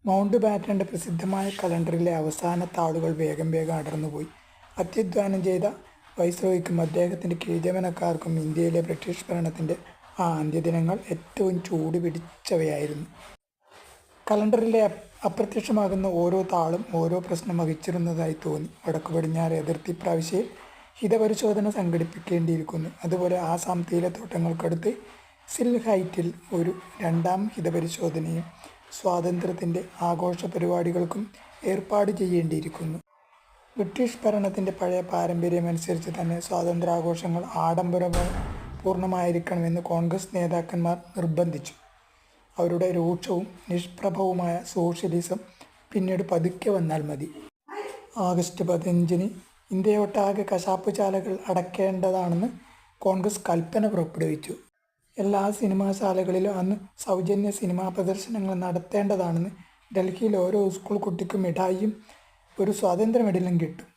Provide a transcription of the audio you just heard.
Mount ബാറ്റന്റെ പ്രസിദ്ധമായ കലണ്ടറിലെ അവസാന താളുകൾ വേഗം അടർന്നുപോയി. അത്യുദ്ധാനം ചെയ്ത വൈസ്രോയിക്കും അദ്ദേഹത്തിൻ്റെ കീഴ്ജീവനക്കാർക്കും ഇന്ത്യയിലെ ബ്രിട്ടീഷ് ഭരണത്തിൻ്റെ ആ അന്ത്യദിനങ്ങൾ ഏറ്റവും ചൂടുപിടിച്ചവയായിരുന്നു. കലണ്ടറിലെ അപ്രത്യക്ഷമാകുന്ന ഓരോ താളും ഓരോ പ്രശ്നം വഹിച്ചിരുന്നതായി തോന്നി. വടക്കു പടിഞ്ഞാറ് അതിർത്തി പ്രവിശ്യയിൽ ഹിതപരിശോധന സംഘടിപ്പിക്കേണ്ടിയിരിക്കുന്നു. അതുപോലെ ആസാം തേയിലത്തോട്ടങ്ങൾക്കടുത്ത് സിൽഹൈറ്റിൽ ഒരു രണ്ടാം ഹിതപരിശോധനയും സ്വാതന്ത്ര്യത്തിൻ്റെ ആഘോഷ പരിപാടികൾക്കും ഏർപ്പാട് ചെയ്യേണ്ടിയിരിക്കുന്നു. ബ്രിട്ടീഷ് ഭരണത്തിൻ്റെ പഴയ പാരമ്പര്യമനുസരിച്ച് തന്നെ സ്വാതന്ത്ര്യാഘോഷങ്ങൾ ആഡംബരപൂർണമായിരിക്കണമെന്ന് കോൺഗ്രസ് നേതാക്കന്മാർ നിർബന്ധിച്ചു. അവരുടെ രൂക്ഷവും നിഷ്പ്രഭവുമായ സോഷ്യലിസം പിന്നീട് പതുക്കെ വന്നാൽ മതി. ആഗസ്റ്റ് 15 ഇന്ത്യയൊട്ടാകെ കശാപ്പുശാലകൾ അടയ്ക്കേണ്ടതാണെന്ന് കോൺഗ്രസ് കൽപ്പന പുറപ്പെടുവിച്ചു. എല്ലാ സിനിമാശാലകളിലും അന്ന് സൗജന്യ സിനിമാ പ്രദർശനങ്ങൾ നടത്തേണ്ടതാണെന്ന്. ഡൽഹിയിൽ ഓരോ സ്കൂൾ കുട്ടിക്കും മിഠായിയും ഒരു സ്വാതന്ത്ര്യ മെഡലും കിട്ടും.